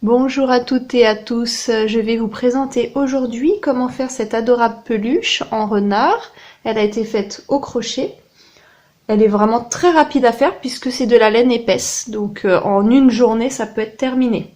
Bonjour à toutes et à tous, je vais vous présenter aujourd'hui comment faire cette adorable peluche en renard. Elle a été faite au crochet. Elle est vraiment très rapide à faire puisque c'est de la laine épaisse, donc en une journée ça peut être terminé.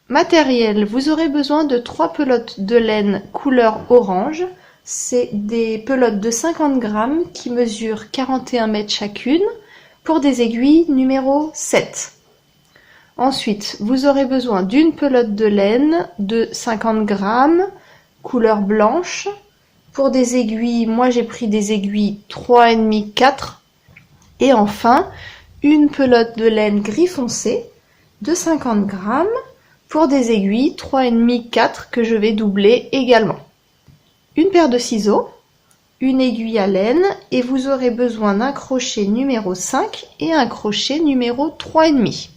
Matériel, vous aurez besoin de 3 pelotes de laine couleur orange. C'est des pelotes de 50 grammes qui mesurent 41 mètres chacune pour des aiguilles numéro 7. Ensuite, vous aurez besoin d'une pelote de laine de 50 grammes, couleur blanche. Pour des aiguilles, moi j'ai pris des aiguilles 3,5, 4. Et enfin, une pelote de laine gris foncé de 50 grammes pour des aiguilles 3,5, 4 que je vais doubler également. Une paire de ciseaux, une aiguille à laine et vous aurez besoin d'un crochet numéro 5 et un crochet numéro 3,5.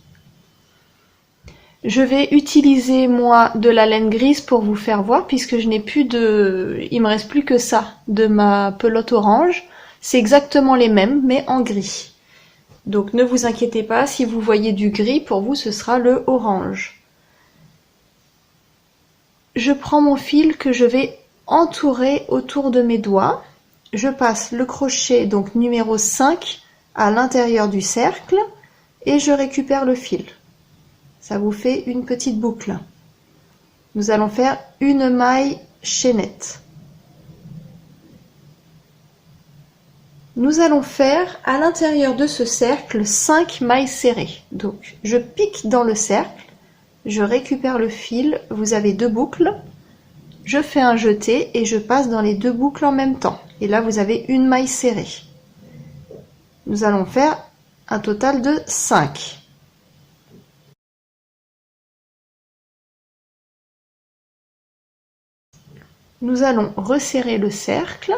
Je vais utiliser moi de la laine grise pour vous faire voir puisque je n'ai plus il me reste plus que ça de ma pelote orange. C'est exactement les mêmes mais en gris. Donc ne vous inquiétez pas, si vous voyez du gris, pour vous ce sera le orange. Je prends mon fil que je vais entourer autour de mes doigts. Je passe le crochet donc numéro 5 à l'intérieur du cercle et je récupère le fil. Ça vous fait une petite boucle. Nous allons faire une maille chaînette. Nous allons faire à l'intérieur de ce cercle 5 mailles serrées. Donc je pique dans le cercle, je récupère le fil, vous avez 2 boucles, je fais un jeté et je passe dans les 2 boucles en même temps. Et là vous avez une maille serrée. Nous allons faire un total de 5. Nous allons resserrer le cercle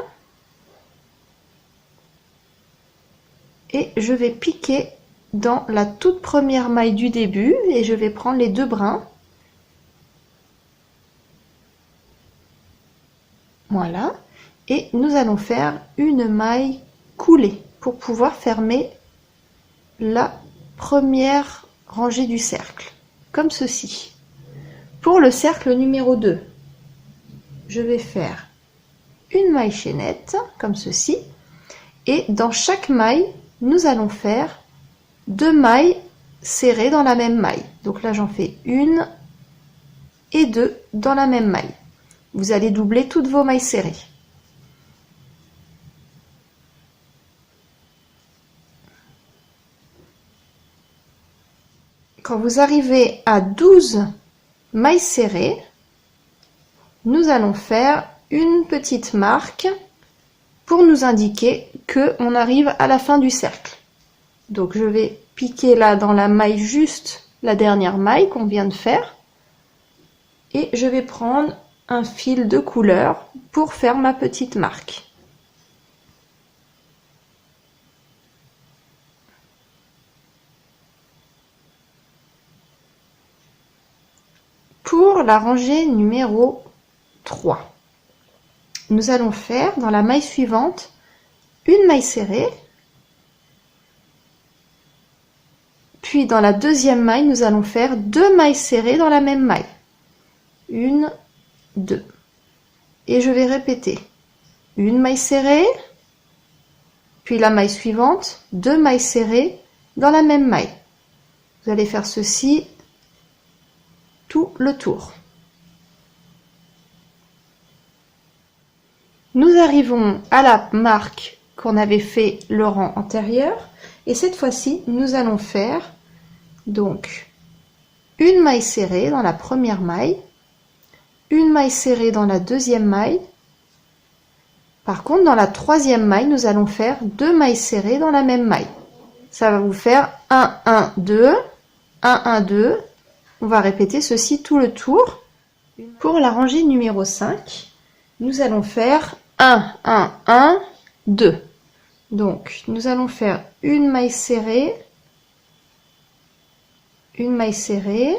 et je vais piquer dans la toute première maille du début et je vais prendre les 2 brins. Voilà. Et nous allons faire une maille coulée pour pouvoir fermer la première rangée du cercle, comme ceci. Pour le cercle numéro 2, je vais faire une maille chaînette, comme ceci, et dans chaque maille, nous allons faire 2 mailles serrées dans la même maille. Donc là, j'en fais une et 2 dans la même maille. Vous allez doubler toutes vos mailles serrées. Quand vous arrivez à 12 mailles serrées, nous allons faire une petite marque pour nous indiquer que on arrive à la fin du cercle. Donc je vais piquer là dans la maille juste la dernière maille qu'on vient de faire et je vais prendre un fil de couleur pour faire ma petite marque. Pour la rangée numéro 3, nous allons faire dans la maille suivante une maille serrée, puis dans la deuxième maille nous allons faire 2 mailles serrées dans la même maille, 1, 2, et je vais répéter une maille serrée, puis la maille suivante, 2 mailles serrées dans la même maille. Vous allez faire ceci tout le tour. Nous arrivons à la marque qu'on avait fait le rang antérieur et cette fois-ci nous allons faire donc une maille serrée dans la première maille, une maille serrée dans la deuxième maille. Par contre, dans la troisième maille, nous allons faire 2 mailles serrées dans la même maille. Ça va vous faire 1, 1, 2, 1, 1, 2. On va répéter ceci tout le tour. Pour la rangée numéro 5, nous allons faire 1, 1, 1, 2. Donc, nous allons faire une maille serrée, une maille serrée,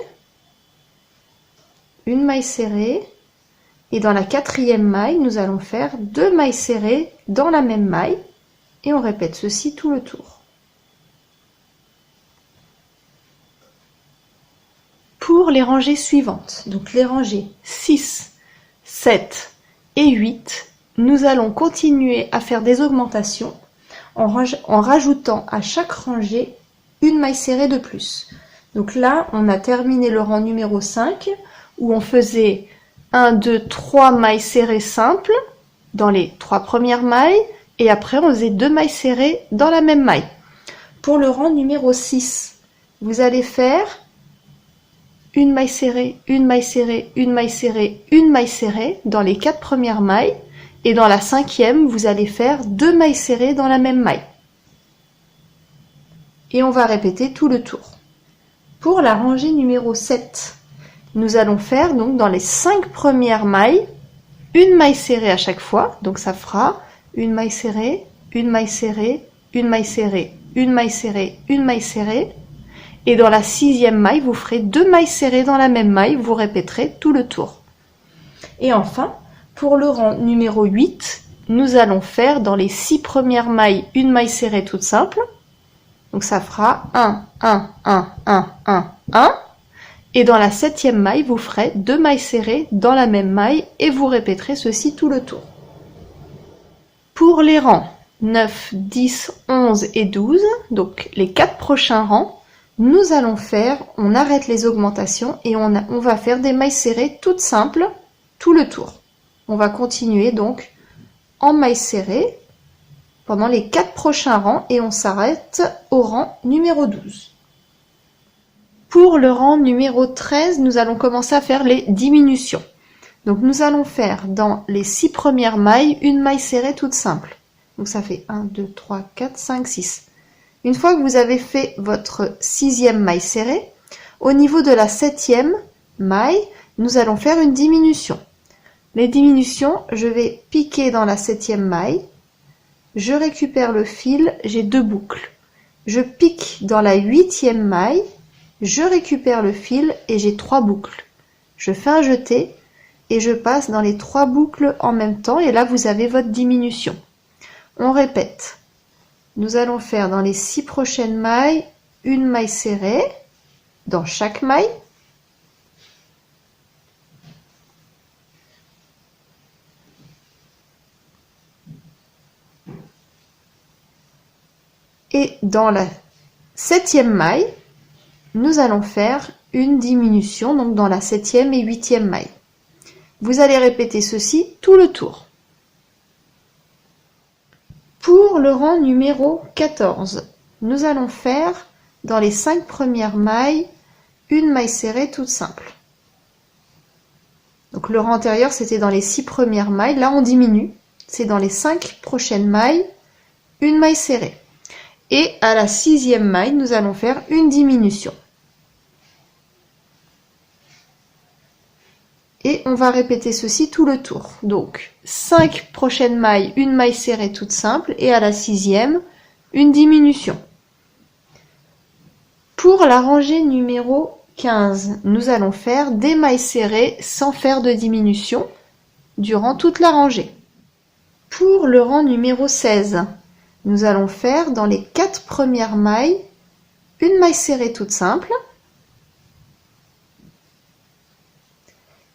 une maille serrée. Et dans la quatrième maille, nous allons faire 2 mailles serrées dans la même maille. Et on répète ceci tout le tour. Pour les rangées suivantes, donc les rangées 6, 7 et 8, nous allons continuer à faire des augmentations en rajoutant à chaque rangée une maille serrée de plus. Donc là, on a terminé le rang numéro 5 où on faisait 1, 2, 3 mailles serrées simples dans les 3 premières mailles et après on faisait 2 mailles serrées dans la même maille. Pour le rang numéro 6, vous allez faire une maille serrée, une maille serrée, une maille serrée, une maille serrée dans les 4 premières mailles et dans la 5e, vous allez faire 2 mailles serrées dans la même maille. Et on va répéter tout le tour. Pour la rangée numéro 7, nous allons faire donc dans les 5 premières mailles une maille serrée à chaque fois, donc ça fera une maille serrée, une maille serrée, une maille serrée, une maille serrée, une maille serrée, et dans la 6e maille, vous ferez 2 mailles serrées dans la même maille, vous répéterez tout le tour. Et enfin, pour le rang numéro 8, nous allons faire dans les 6 premières mailles une maille serrée toute simple, donc ça fera 1, 1, 1, 1, 1, 1, et dans la 7e maille, vous ferez 2 mailles serrées dans la même maille et vous répéterez ceci tout le tour. Pour les rangs 9, 10, 11 et 12, donc les 4 prochains rangs, nous allons faire, on arrête les augmentations et on va faire des mailles serrées toutes simples tout le tour. On va continuer donc en mailles serrées pendant les 4 prochains rangs et on s'arrête au rang numéro 12. Pour le rang numéro 13, nous allons commencer à faire les diminutions. Donc nous allons faire dans les 6 premières mailles une maille serrée toute simple. Donc ça fait 1, 2, 3, 4, 5, 6. Une fois que vous avez fait votre 6e maille serrée, au niveau de la 7e maille, nous allons faire une diminution. Les diminutions, je vais piquer dans la 7e maille, je récupère le fil, j'ai 2 boucles. Je pique dans la 8e maille, je récupère le fil et j'ai 3 boucles. Je fais un jeté et je passe dans les 3 boucles en même temps et là vous avez votre diminution. On répète. Nous allons faire dans les 6 prochaines mailles une maille serrée dans chaque maille. Et dans la 7e maille, nous allons faire une diminution, donc dans la 7e et 8e maille. Vous allez répéter ceci tout le tour. Pour le rang numéro 14, nous allons faire dans les 5 premières mailles une maille serrée toute simple. Donc le rang antérieur c'était dans les 6 premières mailles, là on diminue, c'est dans les 5 prochaines mailles une maille serrée. Et à la 6e maille, nous allons faire une diminution. Et on va répéter ceci tout le tour. Donc 5 prochaines mailles, une maille serrée toute simple et à la 6e, une diminution. Pour la rangée numéro 15, nous allons faire des mailles serrées sans faire de diminution durant toute la rangée. Pour le rang numéro 16, nous allons faire dans les 4 premières mailles une maille serrée toute simple.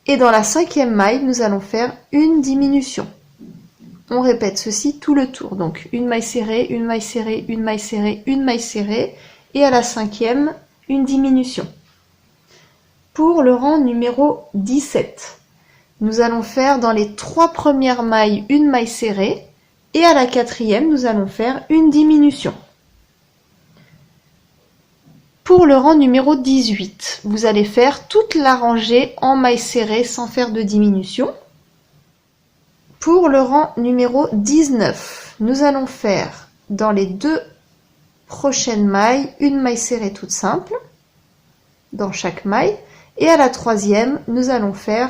Et dans la 5e maille, nous allons faire une diminution. On répète ceci tout le tour. Donc une maille serrée, une maille serrée, une maille serrée, une maille serrée. Et à la 5e, une diminution. Pour le rang numéro 17, nous allons faire dans les 3 premières mailles une maille serrée. Et à la 4e, nous allons faire une diminution. Pour le rang numéro 18, vous allez faire toute la rangée en maille serrée sans faire de diminution. Pour le rang numéro 19, nous allons faire dans les 2 prochaines mailles une maille serrée toute simple dans chaque maille. Et à la 3e, nous allons faire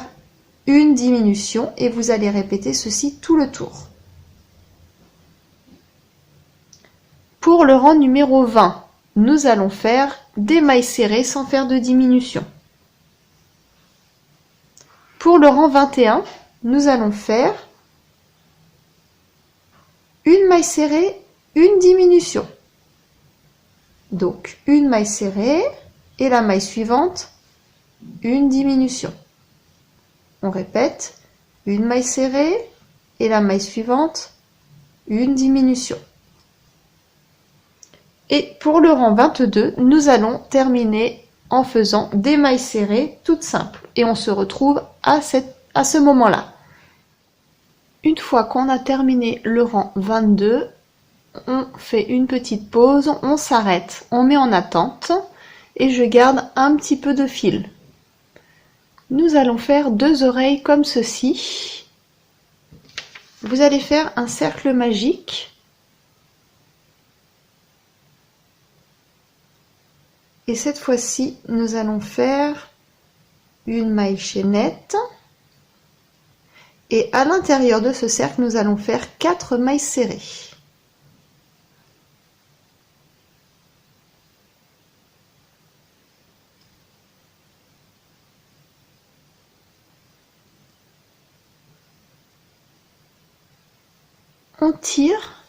une diminution et vous allez répéter ceci tout le tour. Pour le rang numéro 20, nous allons faire des mailles serrées sans faire de diminution. Pour le rang 21, nous allons faire une maille serrée, une diminution. Donc une maille serrée et la maille suivante, une diminution. On répète, une maille serrée et la maille suivante, une diminution. Et pour le rang 22, nous allons terminer en faisant des mailles serrées toutes simples. Et on se retrouve à ce moment-là. Une fois qu'on a terminé le rang 22, on fait une petite pause, on s'arrête, on met en attente et je garde un petit peu de fil. Nous allons faire 2 oreilles comme ceci. Vous allez faire un cercle magique. Et cette fois-ci, nous allons faire une maille chaînette. Et à l'intérieur de ce cercle, nous allons faire 4 mailles serrées. On tire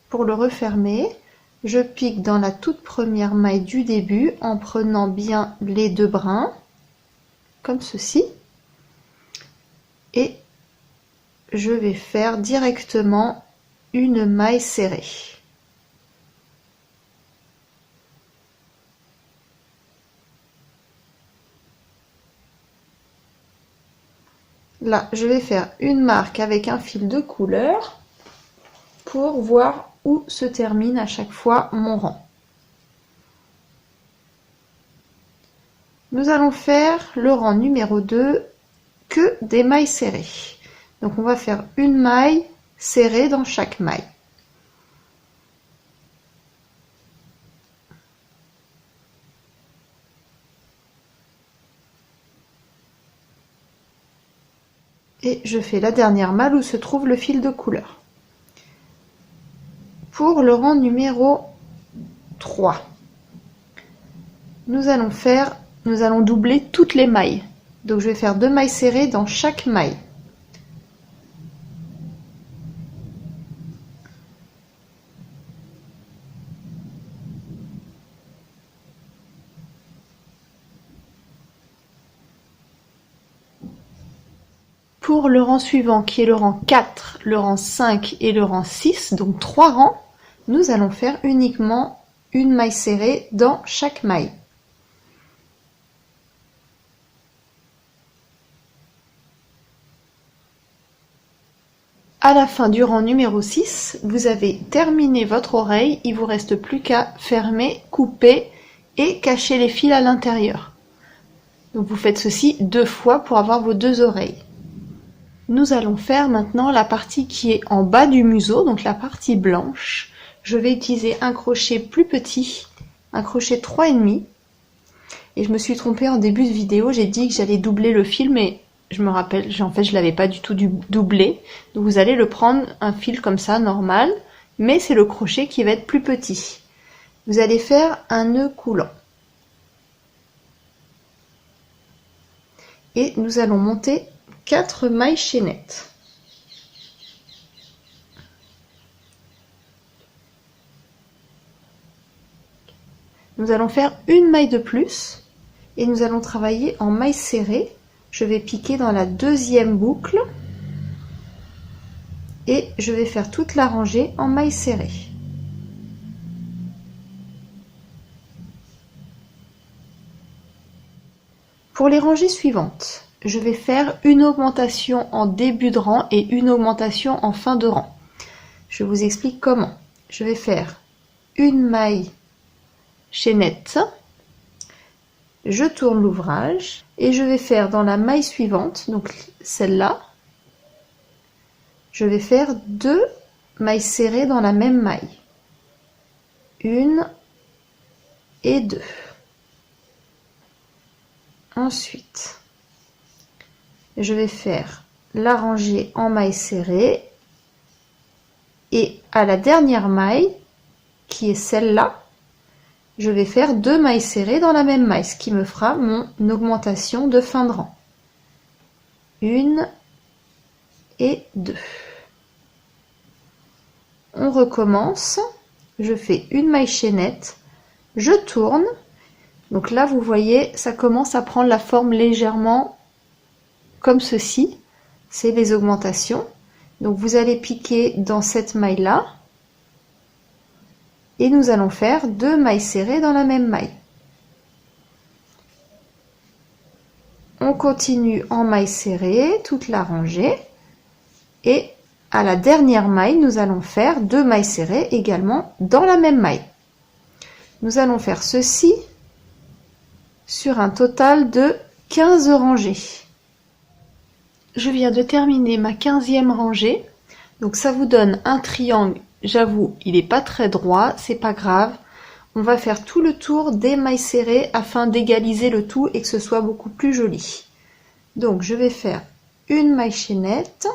pour le refermer. Je pique dans la toute première maille du début en prenant bien les 2 brins, comme ceci. Et je vais faire directement une maille serrée. Là, je vais faire une marque avec un fil de couleur pour voir où se termine à chaque fois mon rang. Nous allons faire le rang numéro 2 que des mailles serrées. Donc on va faire une maille serrée dans chaque maille. Et je fais la dernière malle où se trouve le fil de couleur. Pour le rang numéro 3, nous allons doubler toutes les mailles. Donc je vais faire 2 mailles serrées dans chaque maille. Pour le rang suivant, qui est le rang 4, le rang 5 et le rang 6, donc 3 rangs, nous allons faire uniquement une maille serrée dans chaque maille. À la fin du rang numéro 6, vous avez terminé votre oreille, il vous reste plus qu'à fermer, couper et cacher les fils à l'intérieur. Donc vous faites ceci 2 fois pour avoir vos 2 oreilles. Nous allons faire maintenant la partie qui est en bas du museau, donc la partie blanche. Je vais utiliser un crochet plus petit, un crochet 3,5. Et je me suis trompée en début de vidéo, j'ai dit que j'allais doubler le fil, mais je me rappelle, en fait je l'avais pas du tout doublé. Donc vous allez le prendre un fil comme ça, normal, mais c'est le crochet qui va être plus petit. Vous allez faire un nœud coulant. Et nous allons monter 4 mailles chaînettes. Nous allons faire une maille de plus et nous allons travailler en maille serrée. Je vais piquer dans la deuxième boucle et je vais faire toute la rangée en maille serrée. Pour les rangées suivantes, je vais faire une augmentation en début de rang et une augmentation en fin de rang. Je vous explique comment. Je vais faire une maille chaînette, je tourne l'ouvrage et je vais faire dans la maille suivante, donc celle-là, je vais faire 2 mailles serrées dans la même maille. 1 et 2. Ensuite, je vais faire la rangée en maille serrée et à la dernière maille, qui est celle-là, je vais faire 2 mailles serrées dans la même maille, ce qui me fera mon augmentation de fin de rang. 1 et 2. On recommence, je fais une maille chaînette, je tourne Donc là, vous voyez, ça commence à prendre la forme légèrement comme ceci. C'est les augmentations. Donc vous allez piquer dans cette maille-là. Et nous allons faire 2 mailles serrées dans la même maille. On continue en maille serrée, toute la rangée. Et à la dernière maille, nous allons faire 2 mailles serrées également dans la même maille. Nous allons faire ceci sur un total de 15 rangées. Je viens de terminer ma 15e rangée. Donc ça vous donne un triangle. J'avoue, il n'est pas très droit, c'est pas grave. On va faire tout le tour des mailles serrées afin d'égaliser le tout et que ce soit beaucoup plus joli. Donc je vais faire une maille chaînette.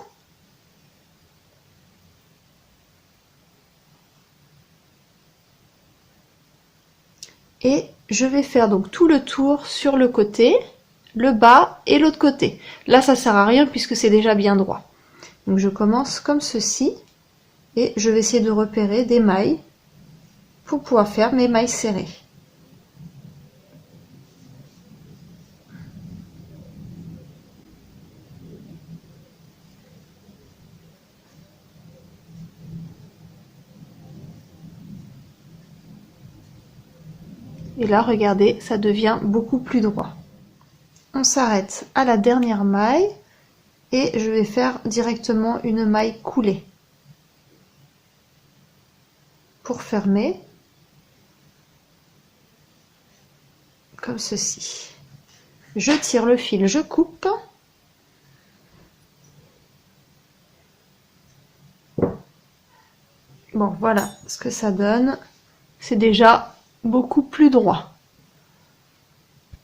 Et je vais faire donc tout le tour sur le côté, le bas et l'autre côté. Là, ça sert à rien puisque c'est déjà bien droit. Donc je commence comme ceci et je vais essayer de repérer des mailles pour pouvoir faire mes mailles serrées. Et là, regardez, ça devient beaucoup plus droit. On s'arrête à la dernière maille et je vais faire directement une maille coulée pour fermer comme ceci. Je tire le fil, je coupe. Bon, voilà ce que ça donne. C'est déjà beaucoup plus droit.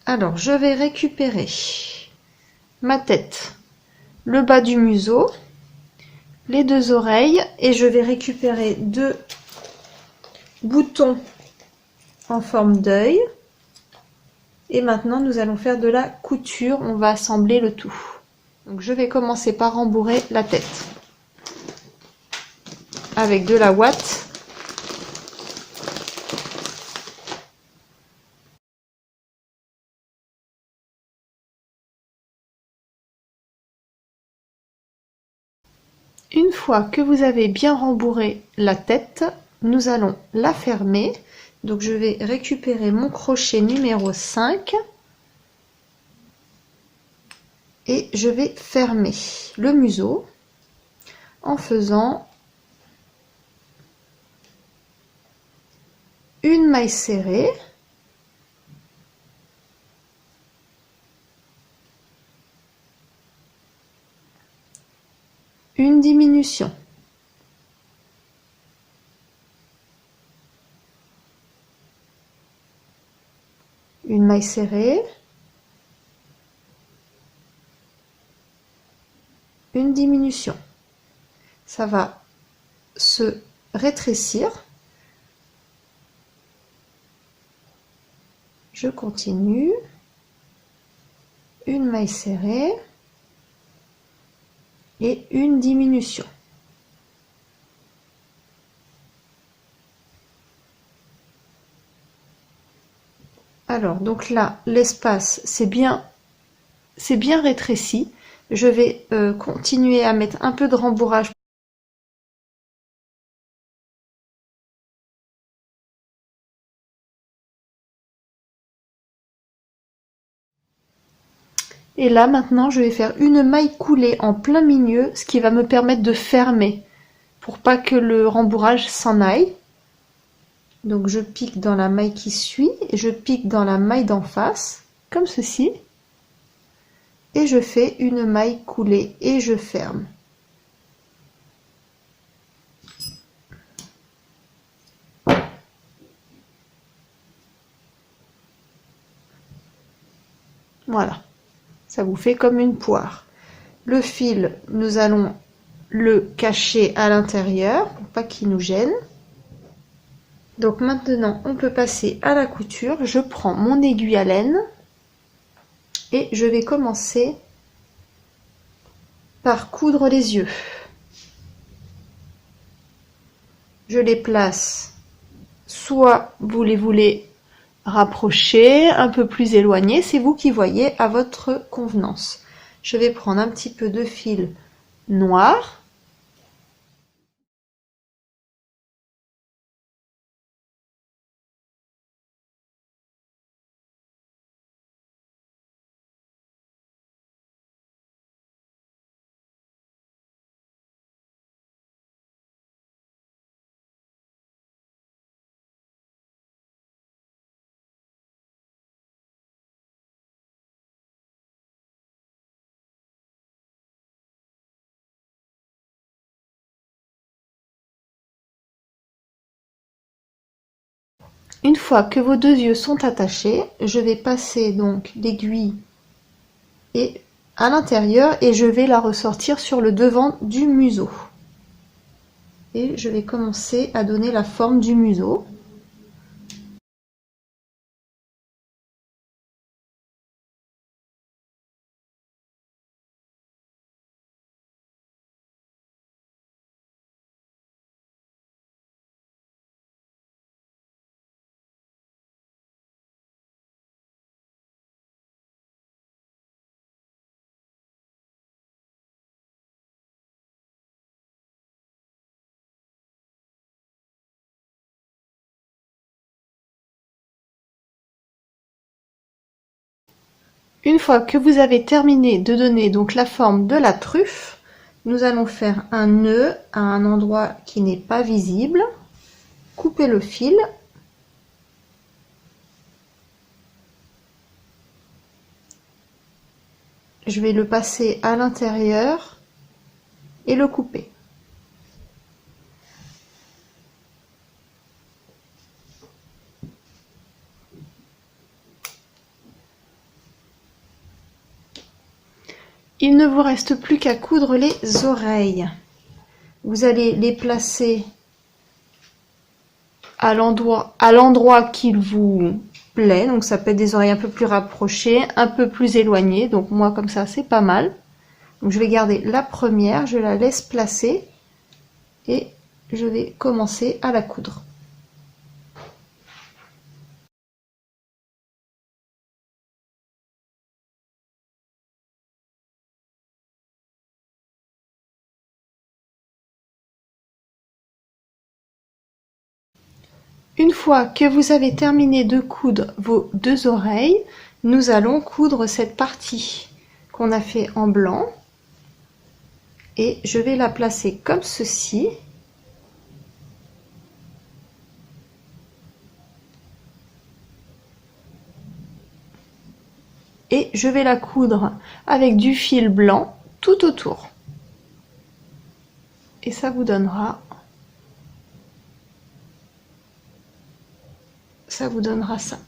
Alors, je vais récupérer ma tête, le bas du museau, les 2 oreilles et je vais récupérer 2 boutons en forme d'œil. Et maintenant, nous allons faire de la couture. On va assembler le tout. Donc, je vais commencer par rembourrer la tête avec de la ouate. Une fois que vous avez bien rembourré la tête, nous allons la fermer. Donc je vais récupérer mon crochet numéro 5 et je vais fermer le museau en faisant une maille serrée, une diminution. Une maille serrée, une diminution. Ça va se rétrécir. Je continue. Une maille serrée et une diminution. Alors, donc là, l'espace, c'est bien rétréci. Je vais continuer à mettre un peu de rembourrage. Et là, maintenant, je vais faire une maille coulée en plein milieu, ce qui va me permettre de fermer pour pas que le rembourrage s'en aille. Donc, je pique dans la maille qui suit et je pique dans la maille d'en face, comme ceci. Et je fais une maille coulée et je ferme. Voilà, ça vous fait comme une poire. Le fil, nous allons le cacher à l'intérieur pour pas qu'il nous gêne. Donc maintenant, on peut passer à la couture. Je prends mon aiguille à laine et je vais commencer par coudre les yeux. Je les place, soit vous les voulez rapproché, un peu plus éloigné, c'est vous qui voyez à votre convenance. Je vais prendre un petit peu de fil noir. Une fois que vos deux yeux sont attachés, je vais passer donc l'aiguille et à l'intérieur et je vais la ressortir sur le devant du museau. Et je vais commencer à donner la forme du museau. Une fois que vous avez terminé de donner donc la forme de la truffe, nous allons faire un nœud à un endroit qui n'est pas visible, couper le fil je vais le passer à l'intérieur et le couper. Il ne vous reste plus qu'à coudre les oreilles. Vous allez les placer à l'endroit qu'il vous plaît. Donc ça peut être des oreilles un peu plus rapprochées, un peu plus éloignées. Donc moi comme ça c'est pas mal. Donc je vais garder la première, je la laisse placer et je vais commencer à la coudre. Une fois que vous avez terminé de coudre vos deux oreilles, nous allons coudre cette partie qu'on a fait en blanc et je vais la placer comme ceci. Et je vais la coudre avec du fil blanc tout autour. Et ça vous donnera ça.